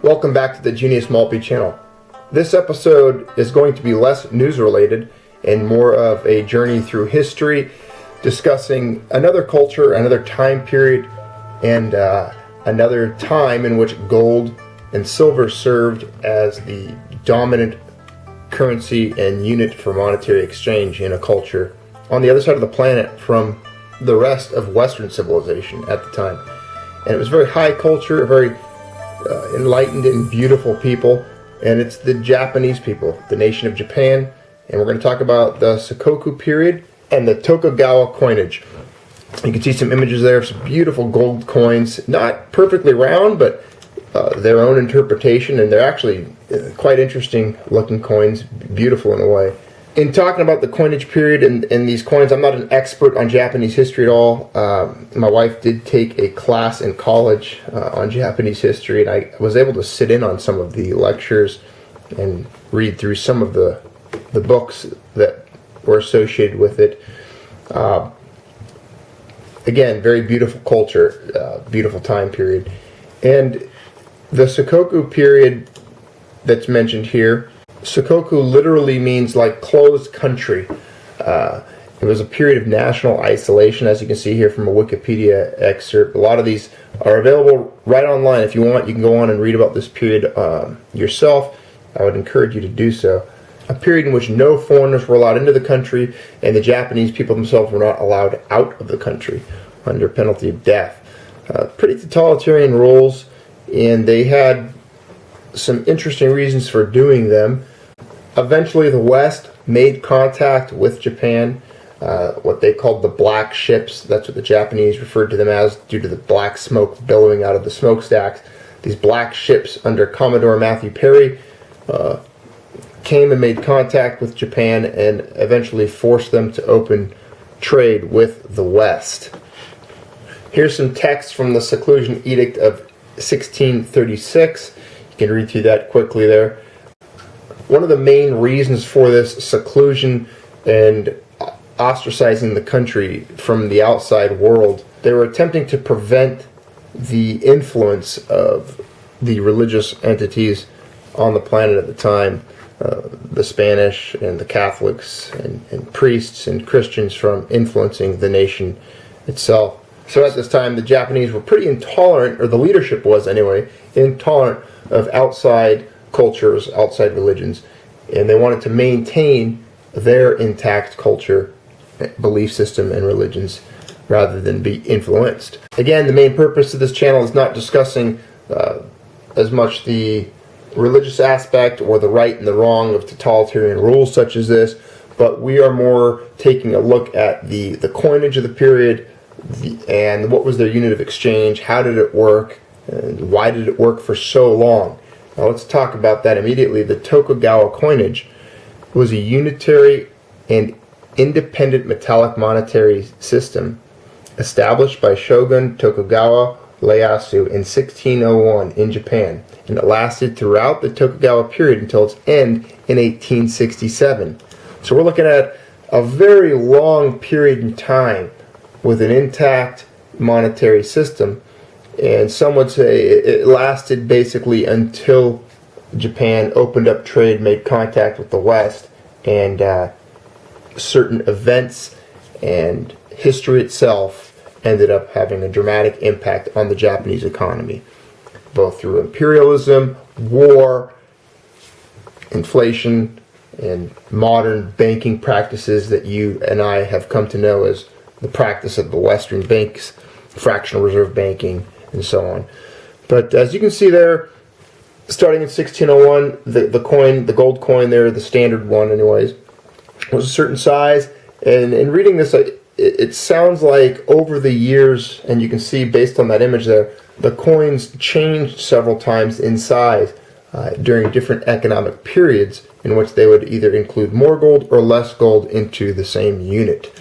Welcome back to the Genius Maltby channel. This episode is going to be less news related and more of a journey through history, discussing another culture, another time period, and another time in which gold and silver served as the dominant currency and unit for monetary exchange in a culture on the other side of the planet from the rest of Western civilization at the time. And it was very high culture, very enlightened and beautiful people, and it's the Japanese people, the nation of Japan. And we're going to talk about the Sakoku Period and the Tokugawa Coinage. You can see some images there of some beautiful gold coins, not perfectly round, but their own interpretation, and they're actually quite interesting looking coins, beautiful in a way. In talking about the coinage period and these coins, I'm not an expert on Japanese history at all. My wife did take a class in college on Japanese history, and I was able to sit in on some of the lectures and read through some of the books that were associated with it. Again, very beautiful culture, beautiful time period. And the Sakoku period that's mentioned here, Sakoku literally means like closed country. It was a period of national isolation, as you can see here from a Wikipedia excerpt. A lot of these are available right online. If you want, you can go on and read about this period yourself. I would encourage you to do so. A period in which no foreigners were allowed into the country, and the Japanese people themselves were not allowed out of the country under penalty of death. Pretty totalitarian rules, and they had some interesting reasons for doing them. Eventually, the West made contact with Japan, what they called the black ships. That's what the Japanese referred to them as due to the black smoke billowing out of the smokestacks. These black ships under Commodore Matthew Perry came and made contact with Japan and eventually forced them to open trade with the West. Here's some text from the Seclusion Edict of 1636. You can read through that quickly there. One of the main reasons for this seclusion and ostracizing the country from the outside world, they were attempting to prevent the influence of the religious entities on the planet at the time, the Spanish and the Catholics and priests and Christians from influencing the nation itself. So at this time, the Japanese were pretty intolerant, or the leadership was anyway, intolerant of outside cultures, outside religions, and they wanted to maintain their intact culture, belief system, and religions rather than be influenced. Again, the main purpose of this channel is not discussing as much the religious aspect or the right and the wrong of totalitarian rules such as this, but we are more taking a look at the coinage of the period and what was their unit of exchange, how did it work, and why did it work for so long. Now let's talk about that immediately. The Tokugawa coinage was a unitary and independent metallic monetary system established by Shogun Tokugawa Ieyasu in 1601 in Japan, and it lasted throughout the Tokugawa period until its end in 1867. So we're looking at a very long period in time with an intact monetary system. And some would say it lasted basically until Japan opened up trade, made contact with the West, and certain events and history itself ended up having a dramatic impact on the Japanese economy, both through imperialism, war, inflation, and modern banking practices that you and I have come to know as the practice of the Western banks, fractional reserve banking, and so on. But as you can see there, starting in 1601, the gold coin there, the standard one anyways, was a certain size. And in reading this, it sounds like over the years, and you can see based on that image there, the coins changed several times in size during different economic periods in which they would either include more gold or less gold into the same unit.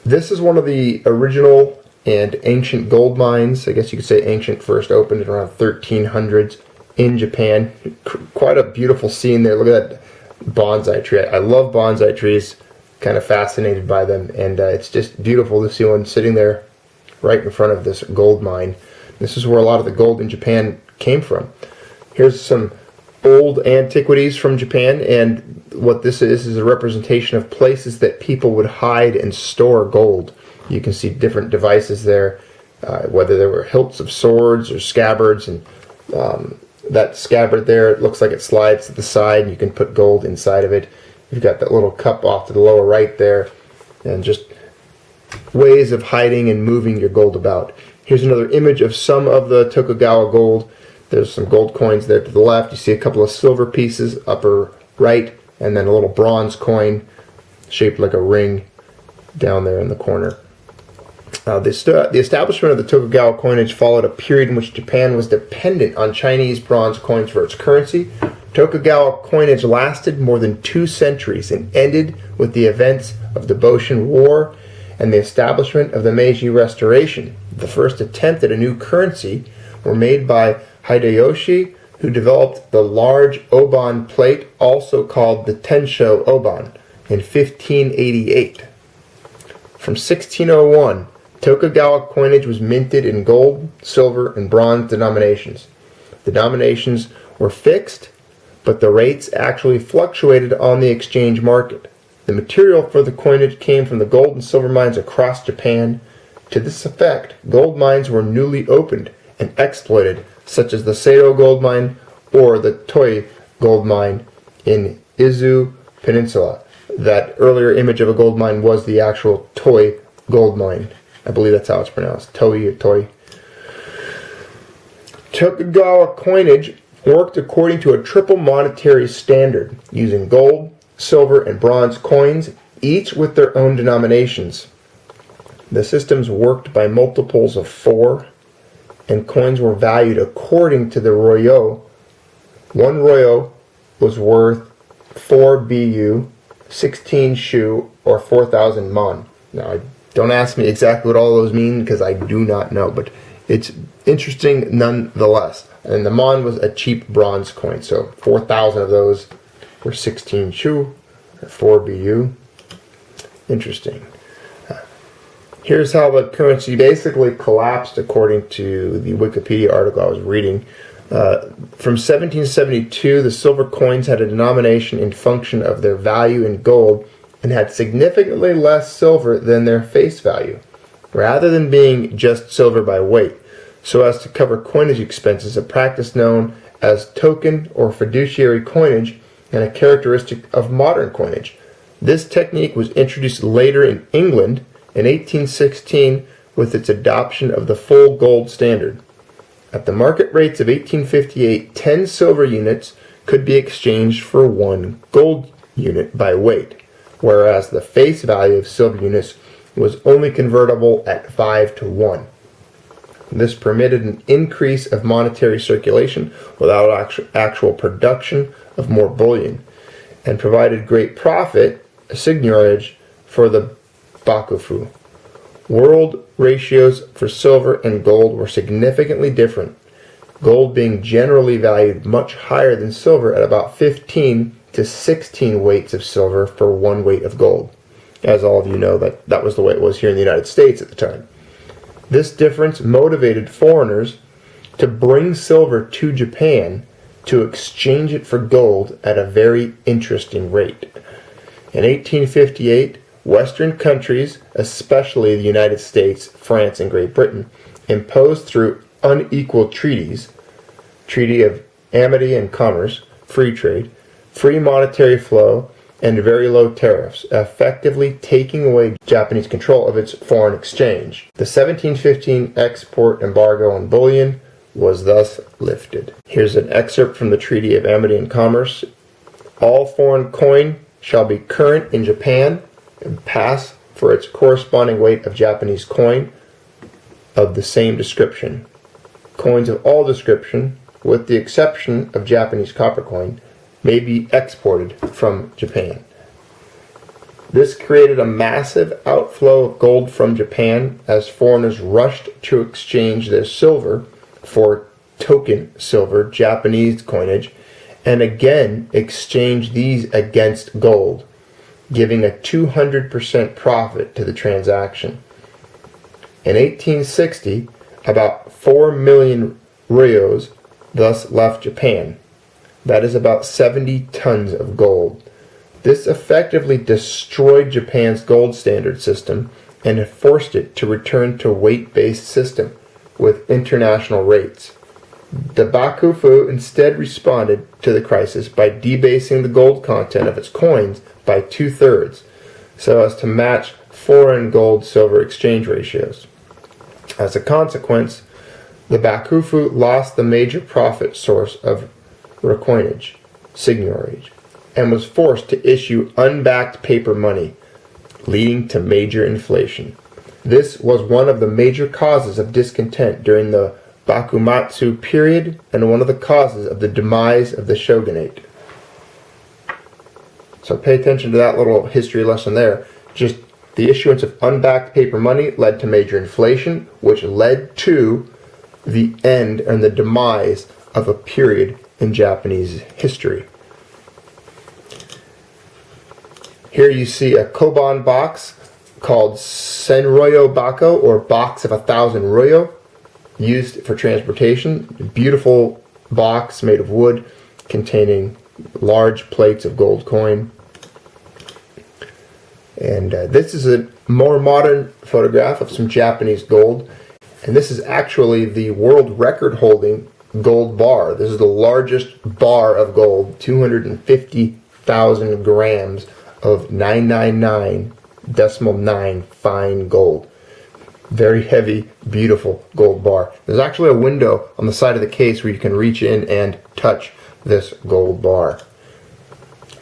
This is one of the original and ancient gold mines. I guess you could say ancient, first opened in around 1300s in Japan. Quite a beautiful scene there. Look at that bonsai tree. I love bonsai trees, kind of fascinated by them, and it's just beautiful to see one sitting there right in front of this gold mine. This is where a lot of the gold in Japan came from. Here's some old antiquities from Japan, and what this is a representation of places that people would hide and store gold. You can see different devices there, whether there were hilts of swords or scabbards, and that scabbard there, it looks like it slides to the side, and you can put gold inside of it. You've got that little cup off to the lower right there, and just ways of hiding and moving your gold about. Here's another image of some of the Tokugawa gold. There's some gold coins there to the left. You see a couple of silver pieces upper right, and then a little bronze coin shaped like a ring down there in the corner. The establishment of the Tokugawa coinage followed a period in which Japan was dependent on Chinese bronze coins for its currency. Tokugawa coinage lasted more than 2 centuries and ended with the events of the Boshin War and the establishment of the Meiji Restoration. The first attempt at a new currency were made by Hideyoshi, who developed the large oban plate, also called the Tensho oban, in 1588. From 1601, Tokugawa coinage was minted in gold, silver, and bronze denominations. The denominations were fixed, but the rates actually fluctuated on the exchange market. The material for the coinage came from the gold and silver mines across Japan. To this effect, gold mines were newly opened and exploited, such as the Seido gold mine or the Toi gold mine in Izu Peninsula. That earlier image of a gold mine was the actual Toi gold mine. I believe that's how it's pronounced, Toi or Toi. Tokugawa coinage worked according to a triple monetary standard, using gold, silver, and bronze coins, each with their own denominations. The systems worked by multiples of 4, and coins were valued according to the ryo. 1 ryo was worth 4 bu, 16 shu, or 4,000 mon. Now, don't ask me exactly what all those mean, because I do not know, but it's interesting nonetheless. And the mon was a cheap bronze coin, so 4,000 of those were 16 shu, or 4 bu. Interesting. Here's how the currency basically collapsed according to the Wikipedia article I was reading. From 1772, the silver coins had a denomination in function of their value in gold and had significantly less silver than their face value, rather than being just silver by weight, so as to cover coinage expenses, a practice known as token or fiduciary coinage and a characteristic of modern coinage. This technique was introduced later in England in 1816 with its adoption of the full gold standard. At the market rates of 1858, 10 silver units could be exchanged for 1 gold unit by weight, whereas the face value of silver units was only convertible at 5 to 1. This permitted an increase of monetary circulation without actual production of more bullion, and provided great profit, a seigniorage, for the bakufu. World ratios for silver and gold were significantly different, gold being generally valued much higher than silver at about 15 to 16 weights of silver for 1 weight of gold. As all of you know, that was the way it was here in the United States at the time. This difference motivated foreigners to bring silver to Japan to exchange it for gold at a very interesting rate. In 1858, Western countries, especially the United States, France, and Great Britain, imposed through unequal treaties, Treaty of Amity and Commerce, free trade, free monetary flow, and very low tariffs, effectively taking away Japanese control of its foreign exchange. The 1715 export embargo on bullion was thus lifted. Here's an excerpt from the Treaty of Amity and Commerce. All foreign coin shall be current in Japan and pass for its corresponding weight of Japanese coin of the same description. Coins of all description, with the exception of Japanese copper coin, may be exported from Japan. This created a massive outflow of gold from Japan as foreigners rushed to exchange their silver for token silver, Japanese coinage, and again exchange these against gold, giving a 200% profit to the transaction. In 1860, about 4 million ryos, thus left Japan. That is about 70 tons of gold. This effectively destroyed Japan's gold standard system and had forced it to return to a weight-based system with international rates. The Bakufu instead responded to the crisis by debasing the gold content of its coins by 2/3, so as to match foreign gold-silver exchange ratios. As a consequence, the Bakufu lost the major profit source of coinage, seigniorage, and was forced to issue unbacked paper money, leading to major inflation. This was one of the major causes of discontent during the Bakumatsu period and one of the causes of the demise of the shogunate. So pay attention to that little history lesson there. Just the issuance of unbacked paper money led to major inflation, which led to the end and the demise of a period in Japanese history. Here you see a koban box called senryo bako, or box of 1,000 ryo, used for transportation. A beautiful box made of wood containing large plates of gold coin. And this is a more modern photograph of some Japanese gold. And this is actually the world record holding gold bar. This is the largest bar of gold, 250,000 grams of 999.9 fine gold. Very heavy, beautiful gold bar. There's actually a window on the side of the case where you can reach in and touch this gold bar.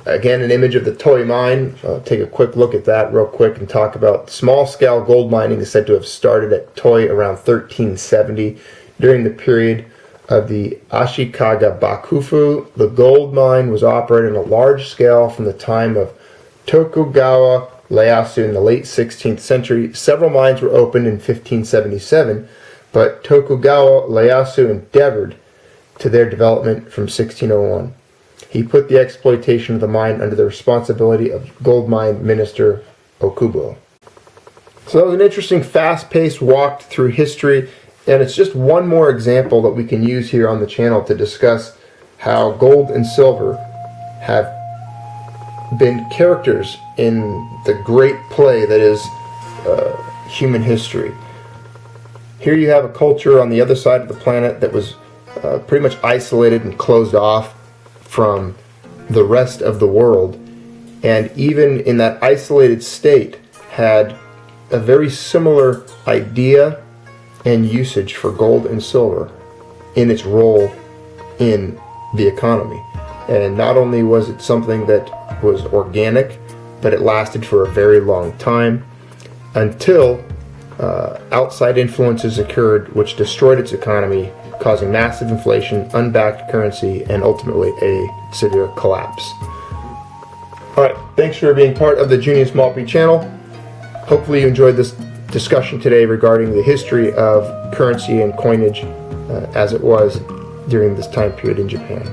Again, an image of the Toi mine. I'll take a quick look at that real quick and talk about small-scale gold mining is said to have started at Toi around 1370. During the period of the Ashikaga Bakufu, the gold mine was operated on a large scale from the time of Tokugawa Ieyasu in the late 16th century. Several mines were opened in 1577, but Tokugawa Ieyasu endeavored to their development from 1601. He put the exploitation of the mine under the responsibility of gold mine minister Okubo. So that was an interesting, fast-paced walk through history, and it's just one more example that we can use here on the channel to discuss how gold and silver have been characters in the great play that is human history. Here you have a culture on the other side of the planet that was pretty much isolated and closed off from the rest of the world, and even in that isolated state had a very similar idea and usage for gold and silver in its role in the economy. And not only was it something that was organic, but it lasted for a very long time until outside influences occurred which destroyed its economy, causing massive inflation, unbacked currency, and ultimately a severe collapse. Alright, thanks for being part of the Junius Maltby channel. Hopefully you enjoyed this discussion today regarding the history of currency and coinage as it was during this time period in Japan.